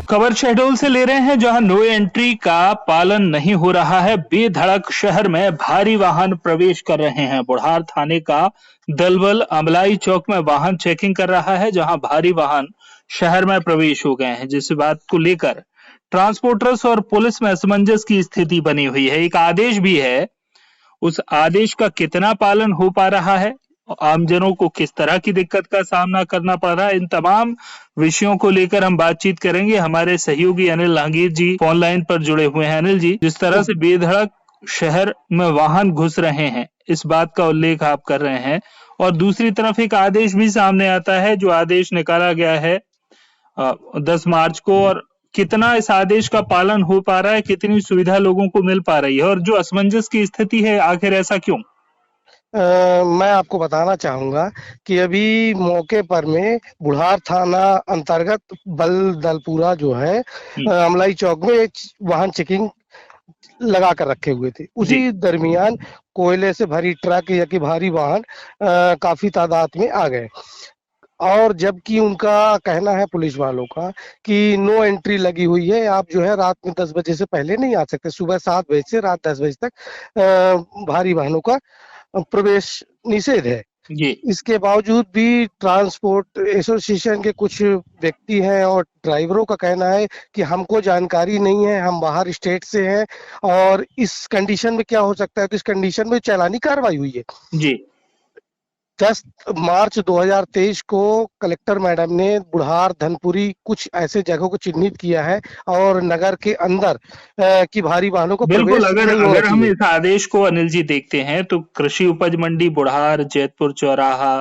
खबर शहडोल से ले रहे हैं, जहां नो एंट्री का पालन नहीं हो रहा है। बेधड़क शहर में भारी वाहन प्रवेश कर रहे हैं। बुढ़ार थाने का दलबल अमलाई चौक में वाहन चेकिंग कर रहा है, जहां भारी वाहन शहर में प्रवेश हो गए हैं, जिस बात को लेकर ट्रांसपोर्टर्स और पुलिस में असमंजस की स्थिति बनी हुई है। एक आदेश भी है, उस आदेश का कितना पालन हो पा रहा है, आमजनों को किस तरह की दिक्कत का सामना करना पड़ रहा है, इन तमाम विषयों को लेकर हम बातचीत करेंगे। हमारे सहयोगी अनिल लांगीर जी फोन लाइन पर जुड़े हुए हैं। अनिल जी, जिस तरह से बेधड़क शहर में वाहन घुस रहे हैं, इस बात का उल्लेख आप कर रहे हैं, और दूसरी तरफ एक आदेश भी सामने आता है, जो आदेश निकाला गया है 10 मार्च को, और कितना इस आदेश का पालन हो पा रहा है, कितनी सुविधा लोगों को मिल पा रही है, और जो असमंजस की स्थिति है, आखिर ऐसा क्यों? मैं आपको बताना चाहूंगा कि अभी मौके पर में बुढ़ार थाना अंतर्गत दलपुरा जो है अमलाई चौक में एक वाहन चेकिंग लगा कर रखे हुए थे। उसी दरमियान कोयले से भरी ट्रक या कि भारी वाहन काफी तादाद में आ गए, और जबकि उनका कहना है पुलिस वालों का कि नो एंट्री लगी हुई है, आप जो है रात में 10 बजे से पहले नहीं आ सकते। सुबह 7 बजे से रात 10 बजे तक भारी वाहनों का प्रवेश निषेध है। जी। इसके बावजूद भी ट्रांसपोर्ट एसोसिएशन के कुछ व्यक्ति हैं और ड्राइवरों का कहना है कि हमको जानकारी नहीं है, हम बाहर स्टेट से हैं, और इस कंडीशन में क्या हो सकता है, तो इस कंडीशन में चालानी कार्रवाई हुई है। जी। 10 मार्च 2023 को कलेक्टर मैडम ने बुढ़ार, धनपुरी कुछ ऐसे जगहों को चिन्हित किया है और नगर के अंदर की भारी वाहनों को बिल्कुल, प्रवेश नहीं होना अगर हम चाहिए। इस आदेश को अनिल जी देखते हैं, तो कृषि उपज मंडी बुढ़ार, जैतपुर चौराहा,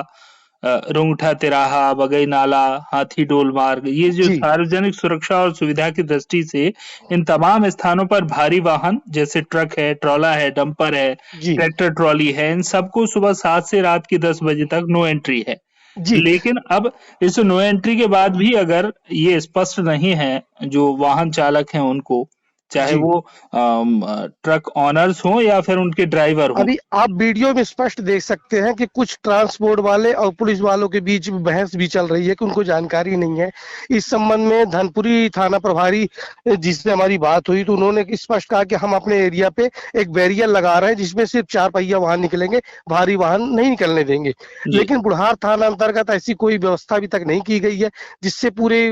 रुंगटा तिराहा, बगई नाला, हाथी डोल मार्ग, ये जो जी सार्वजनिक सुरक्षा और सुविधा की दृष्टि से इन तमाम स्थानों पर भारी वाहन जैसे ट्रक है, ट्रॉला है, डंपर है, जी ट्रैक्टर ट्रॉली है, इन सबको सुबह 7 से रात की 10 बजे तक नो एंट्री है। जी लेकिन अब इस नो एंट्री के बाद भी अगर ये स्पष्ट नहीं है जो वाहन चालक हैं उनको, चाहे जी वो ट्रक ऑनर्स हों या फिर उनके ड्राइवर हों। अभी आप वीडियो में स्पष्ट देख सकते हैं कि कुछ ट्रांसपोर्ट वाले और पुलिस वालों के बीच बहस भी चल रही है कि उनको जानकारी नहीं है। इस संबंध में धनपुरी थाना प्रभारी जिससे हमारी बात हुई, तो उन्होंने स्पष्ट कहा कि हम अपने एरिया पे एक बैरियर लगा रहे हैं जिसमें सिर्फ 4 पहिया वाहन निकलेंगे, भारी वाहन नहीं निकलने देंगे। लेकिन बुढ़ार थाना अंतर्गत ऐसी कोई व्यवस्था अभी तक नहीं की गई है जिससे पूरे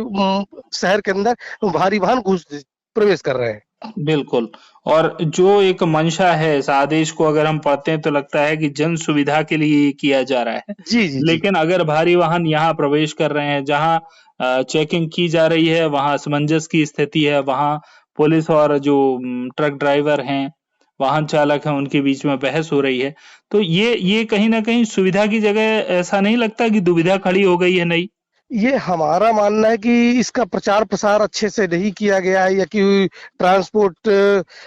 शहर के अंदर भारी वाहन घुस प्रवेश कर रहे हैं। बिल्कुल, और जो एक मंशा है, इस आदेश को अगर हम पढ़ते हैं तो लगता है कि जन सुविधा के लिए ये किया जा रहा है। जी जी जी लेकिन अगर भारी वाहन यहाँ प्रवेश कर रहे हैं, जहाँ चेकिंग की जा रही है, वहाँ असमंजस की स्थिति है, वहाँ पुलिस और जो ट्रक ड्राइवर हैं, वाहन चालक हैं, उनके बीच में बहस हो रही है। तो ये कहीं न कहीं सुविधा की जगह ऐसा नहीं लगता कि दुविधा खड़ी हो गई है नई? ये हमारा मानना है कि इसका प्रचार प्रसार अच्छे से नहीं किया गया है, या कि ट्रांसपोर्ट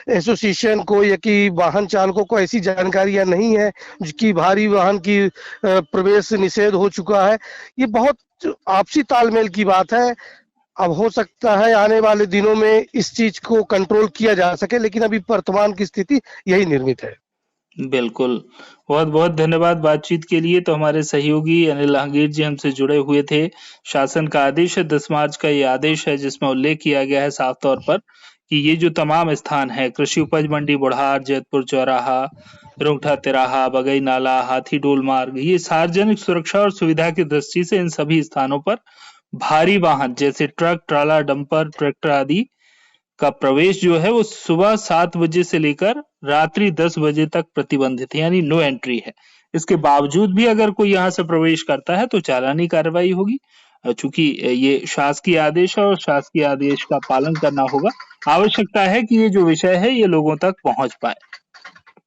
एसोसिएशन को या कि वाहन चालकों को ऐसी जानकारियां नहीं है कि भारी वाहन की प्रवेश निषेध हो चुका है। ये बहुत आपसी तालमेल की बात है। अब हो सकता है आने वाले दिनों में इस चीज को कंट्रोल किया जा सके, लेकिन अभी वर्तमान की स्थिति यही निर्मित है। बिल्कुल, बहुत-बहुत धन्यवाद बातचीत के लिए। तो हमारे सहयोगी अनिल लांगीर जी हमसे जुड़े हुए थे। शासन का आदेश है, 10 मार्च का ये आदेश है, जिसमें उल्लेख किया गया है साफ तौर पर कि ये जो तमाम स्थान है, कृषि उपज मंडी बुढ़ार, जैतपुर चौराहा, रुंगटा तिराहा, बगई नाला, हाथी डोल मार्ग, ये सार्वजनिक सुरक्षा और सुविधा की दृष्टि से इन सभी स्थानों पर भारी वाहन जैसे ट्रक, ट्राला, डंपर, ट्रैक्टर आदि का प्रवेश जो है वो सुबह 7 बजे से लेकर रात्रि 10 बजे तक प्रतिबंधित है, यानी नो एंट्री है। इसके बावजूद भी अगर कोई यहाँ से प्रवेश करता है तो चालानी कार्रवाई होगी। चूंकि ये शासकीय आदेश है और शासकीय आदेश का पालन करना होगा। आवश्यकता है कि ये जो विषय है ये लोगों तक पहुंच पाए।